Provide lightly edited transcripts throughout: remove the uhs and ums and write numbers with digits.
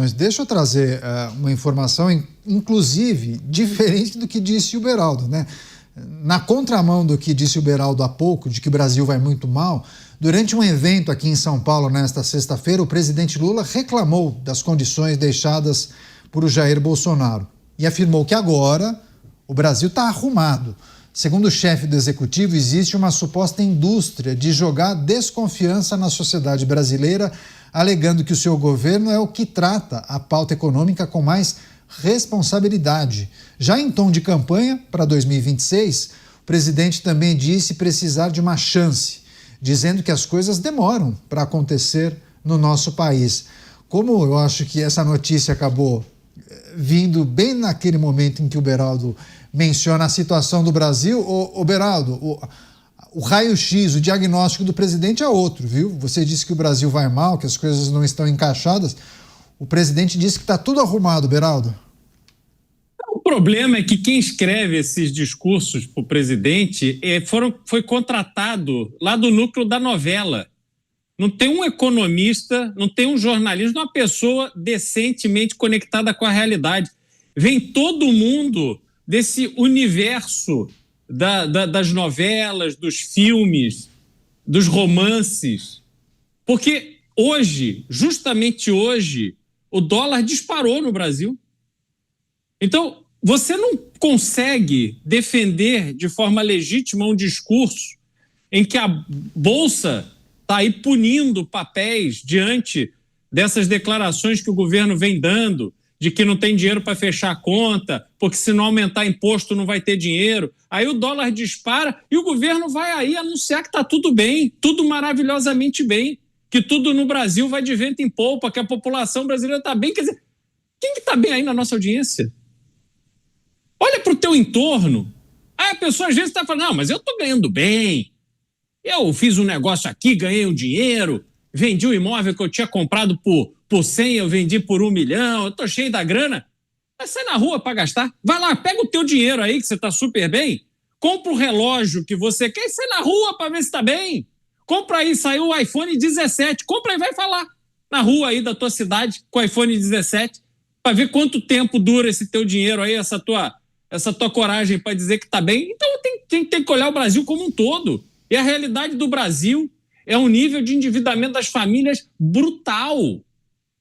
informações. Deixa eu trazer uma informação, inclusive, diferente do que disse o Beraldo, né? Na contramão do que disse o Beraldo há pouco, de que o Brasil vai muito mal, durante um evento aqui em São Paulo, nesta sexta-feira, o presidente Lula reclamou das condições deixadas por o Jair Bolsonaro e afirmou que agora o Brasil está arrumado. Segundo o chefe do executivo, existe uma suposta indústria de jogar desconfiança na sociedade brasileira, alegando que o seu governo é o que trata a pauta econômica com mais responsabilidade. Já em tom de campanha para 2026, o presidente também disse precisar de uma chance, dizendo que as coisas demoram para acontecer no nosso país. Como eu acho que essa notícia acabou vindo bem naquele momento em que o Beraldo menciona a situação do Brasil, o Beraldo, o raio-x, o diagnóstico do presidente é outro, viu? Você disse que o Brasil vai mal, que as coisas não estão encaixadas. O presidente disse que está tudo arrumado, Beraldo. O problema é que quem escreve esses discursos para o presidente foi contratado lá do núcleo da novela. Não tem um economista, não tem um jornalista, uma pessoa decentemente conectada com a realidade. Vem todo mundo desse universo das novelas, dos filmes, dos romances. Porque hoje, justamente hoje, o dólar disparou no Brasil. Então, você não consegue defender de forma legítima um discurso em que a Bolsa está aí punindo papéis diante dessas declarações que o governo vem dando, de que não tem dinheiro para fechar a conta, porque se não aumentar imposto não vai ter dinheiro. Aí o dólar dispara e o governo vai aí anunciar que está tudo bem, tudo maravilhosamente bem, que tudo no Brasil vai de vento em polpa, que a população brasileira está bem. Quer dizer, quem que está bem aí na nossa audiência? Olha para o teu entorno. Aí a pessoa às vezes está falando, não, mas eu estou ganhando bem, eu fiz um negócio aqui, ganhei um dinheiro, vendi o imóvel que eu tinha comprado por 100, eu vendi por 1 milhão, eu estou cheio da grana. Mas sai na rua para gastar. Vai lá, pega o teu dinheiro aí, que você está super bem, compra o relógio que você quer e sai na rua para ver se está bem. Compra aí, saiu o iPhone 17, compra aí, vai falar na rua aí da tua cidade com o iPhone 17 para ver quanto tempo dura esse teu dinheiro aí, essa tua coragem para dizer que está bem. Então tem que olhar o Brasil como um todo. E a realidade do Brasil é um nível de endividamento das famílias brutal,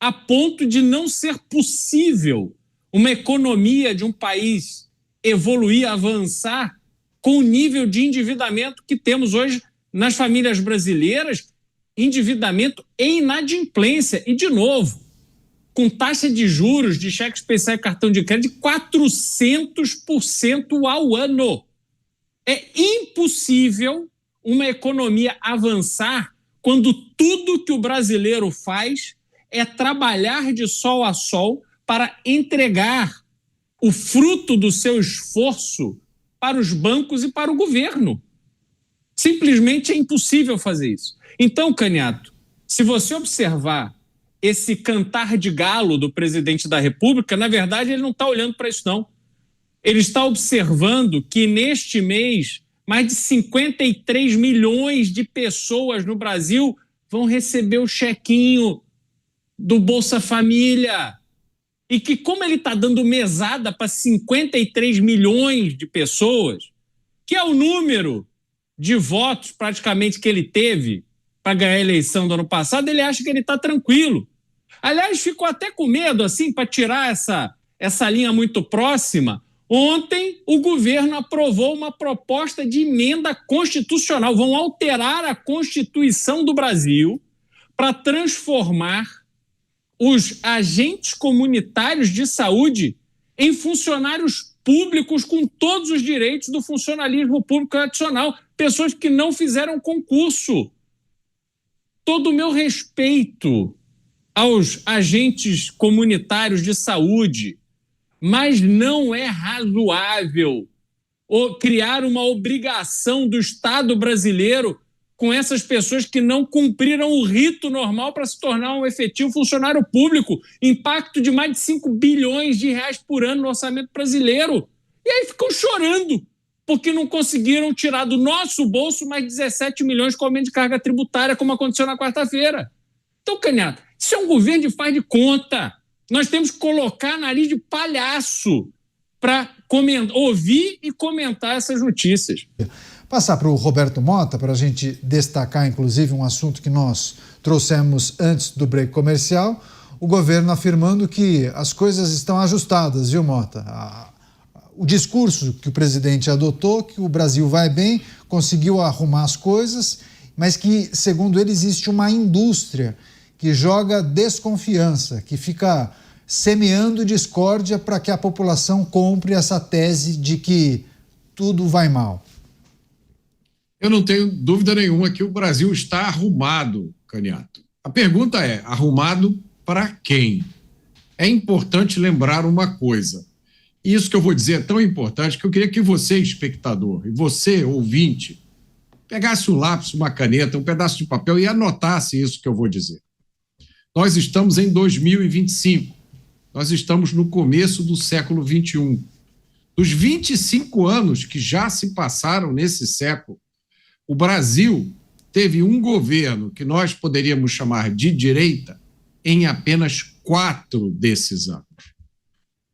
a ponto de não ser possível uma economia de um país evoluir, avançar com o nível de endividamento que temos hoje nas famílias brasileiras, endividamento e inadimplência. E, de novo, com taxa de juros de cheque especial e cartão de crédito de 400% ao ano. É impossível uma economia avançar quando tudo que o brasileiro faz é trabalhar de sol a sol para entregar o fruto do seu esforço para os bancos e para o governo. Simplesmente é impossível fazer isso. Então, Caniato, se você observar esse cantar de galo do presidente da República, na verdade ele não está olhando para isso, não. Ele está observando que neste mês mais de 53 milhões de pessoas no Brasil vão receber o chequinho do Bolsa Família. E que, como ele está dando mesada para 53 milhões de pessoas, que é o número de votos praticamente que ele teve para ganhar a eleição do ano passado, ele acha que ele está tranquilo. Aliás, ficou até com medo, assim, para tirar essa linha muito próxima. Ontem, o governo aprovou uma proposta de emenda constitucional. Vão alterar a Constituição do Brasil para transformar os agentes comunitários de saúde em funcionários públicos com todos os direitos do funcionalismo público tradicional. Pessoas que não fizeram concurso. Todo o meu respeito aos agentes comunitários de saúde, mas não é razoável criar uma obrigação do Estado brasileiro com essas pessoas que não cumpriram o rito normal para se tornar um efetivo funcionário público. Impacto de mais de 5 bilhões de reais por ano no orçamento brasileiro. E aí ficam chorando, porque não conseguiram tirar do nosso bolso mais 17 milhões com aumento de carga tributária, como aconteceu na quarta-feira. Então, Caniato, isso é um governo de faz de conta. Nós temos que colocar nariz de palhaço para ouvir e comentar essas notícias. Passar para o Roberto Mota, para a gente destacar, inclusive, um assunto que nós trouxemos antes do break comercial, o governo afirmando que as coisas estão ajustadas, viu, Mota? O discurso que o presidente adotou, que o Brasil vai bem, conseguiu arrumar as coisas, mas que, segundo ele, existe uma indústria que joga desconfiança, que fica semeando discórdia para que a população compre essa tese de que tudo vai mal. Eu não tenho dúvida nenhuma que o Brasil está arrumado, Caniato. A pergunta é, arrumado para quem? É importante lembrar uma coisa. Isso que eu vou dizer é tão importante que eu queria que você, espectador, e você, ouvinte, pegasse um lápis, uma caneta, um pedaço de papel e anotasse isso que eu vou dizer. Nós estamos em 2025. Nós estamos no começo do século XXI. Dos 25 anos que já se passaram nesse século, o Brasil teve um governo que nós poderíamos chamar de direita em apenas 4 desses anos.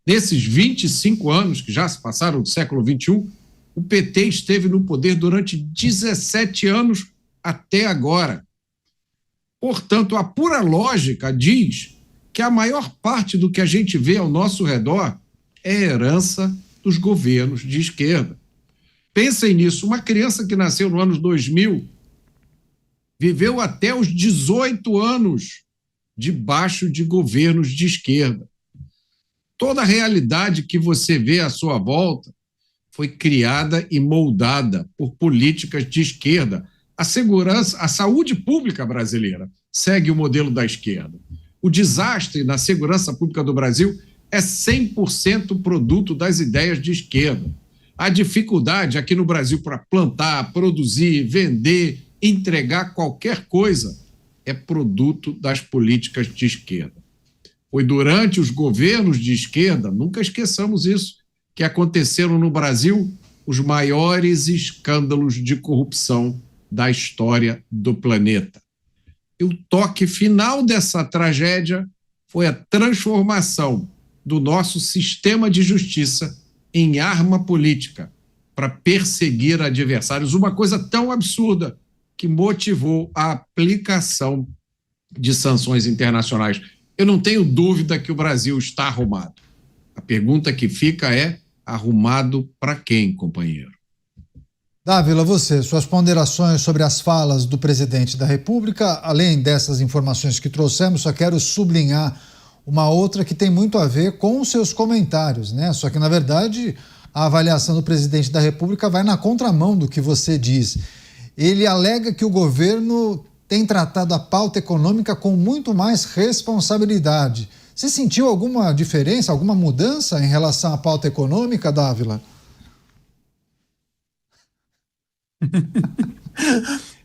Nesses 25 anos que já se passaram do século XXI, o PT esteve no poder durante 17 anos até agora. Portanto, a pura lógica diz que a maior parte do que a gente vê ao nosso redor é herança dos governos de esquerda. Pensem nisso, uma criança que nasceu no ano 2000 viveu até os 18 anos debaixo de governos de esquerda. Toda a realidade que você vê à sua volta foi criada e moldada por políticas de esquerda. A segurança, a saúde pública brasileira segue o modelo da esquerda. O desastre na segurança pública do Brasil é 100% produto das ideias de esquerda. A dificuldade aqui no Brasil para plantar, produzir, vender, entregar qualquer coisa é produto das políticas de esquerda. Foi durante os governos de esquerda, nunca esqueçamos isso, que aconteceram no Brasil os maiores escândalos de corrupção da história do planeta. E o toque final dessa tragédia foi a transformação do nosso sistema de justiça em arma política para perseguir adversários, uma coisa tão absurda que motivou a aplicação de sanções internacionais. Eu não tenho dúvida que o Brasil está arrumado. A pergunta que fica é: arrumado para quem, companheiro? Dávila, você, suas ponderações sobre as falas do presidente da República, além dessas informações que trouxemos, só quero sublinhar uma outra que tem muito a ver com os seus comentários, né? Só que, na verdade, a avaliação do presidente da República vai na contramão do que você diz. Ele alega que o governo tem tratado a pauta econômica com muito mais responsabilidade. Você sentiu alguma diferença, alguma mudança em relação à pauta econômica, Dávila?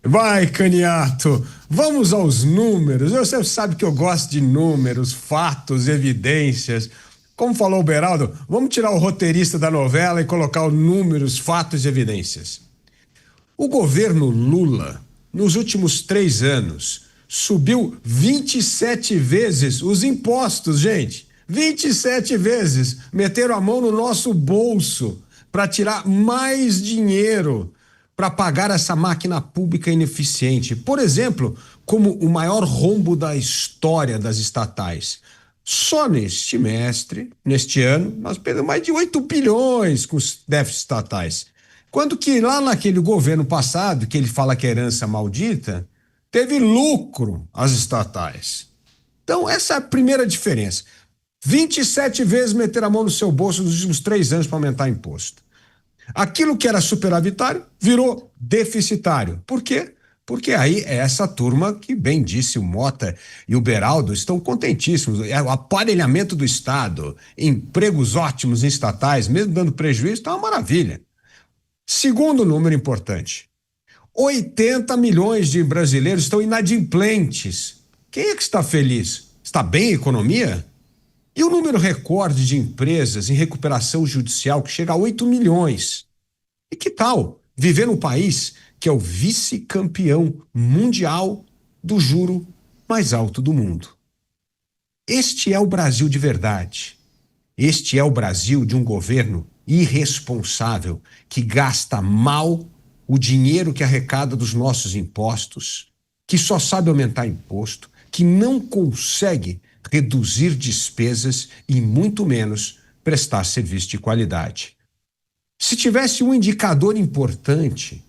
Vai, Caniato, vamos aos números. Você sabe que eu gosto de números, fatos, evidências. Como falou o Beraldo, vamos tirar o roteirista da novela e colocar os números, fatos e evidências. O governo Lula, nos últimos 3 anos, subiu 27 vezes os impostos, gente. 27 vezes. Meteram a mão no nosso bolso para tirar mais dinheiro para pagar essa máquina pública ineficiente. Por exemplo, como o maior rombo da história das estatais. Só neste semestre, neste ano, nós perdemos mais de 8 bilhões com os déficits estatais. Quando que lá naquele governo passado, que ele fala que é herança maldita, teve lucro as estatais. Então, essa é a primeira diferença. 27 vezes meter a mão no seu bolso nos últimos 3 anos para aumentar imposto. Aquilo que era superavitário virou deficitário. Por quê? Porque aí é essa turma que, bem disse o Mota e o Beraldo, estão contentíssimos. É o aparelhamento do Estado, empregos ótimos em estatais, mesmo dando prejuízo, está uma maravilha. Segundo número importante, 80 milhões de brasileiros estão inadimplentes. Quem é que está feliz? Está bem a economia? E o número recorde de empresas em recuperação judicial que chega a 8 milhões. E que tal viver num país que é o vice-campeão mundial do juro mais alto do mundo? Este é o Brasil de verdade. Este é o Brasil de um governo irresponsável que gasta mal o dinheiro que arrecada dos nossos impostos, que só sabe aumentar imposto, que não consegue reduzir despesas e muito menos prestar serviço de qualidade. Se tivesse um indicador importante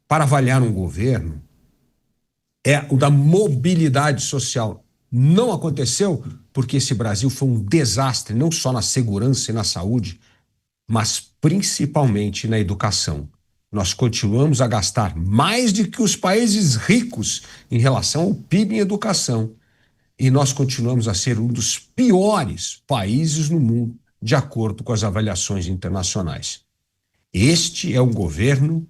para avaliar um governo, é o da mobilidade social. Não aconteceu porque esse Brasil foi um desastre, não só na segurança e na saúde, mas principalmente na educação. Nós continuamos a gastar mais do que os países ricos em relação ao PIB em educação. E nós continuamos a ser um dos piores países no mundo, de acordo com as avaliações internacionais. Este é um governo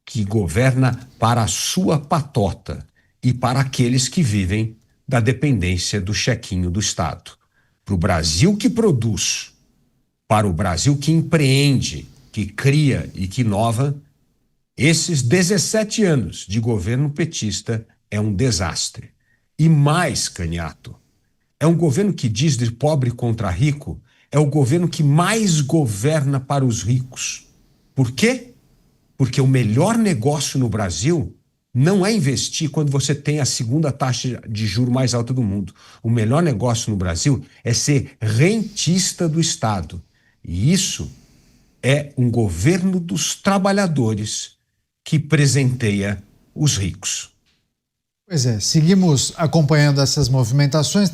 que governa para a sua patota e para aqueles que vivem da dependência do chequinho do Estado. Para o Brasil que produz, para o Brasil que empreende, que cria e que inova, esses 17 anos de governo petista é um desastre. E mais, Caniato, é um governo que diz de pobre contra rico, é o governo que mais governa para os ricos. Por quê? Porque o melhor negócio no Brasil não é investir quando você tem a segunda taxa de juros mais alta do mundo. O melhor negócio no Brasil é ser rentista do Estado. E isso é um governo dos trabalhadores que presenteia os ricos. Pois é, seguimos acompanhando essas movimentações.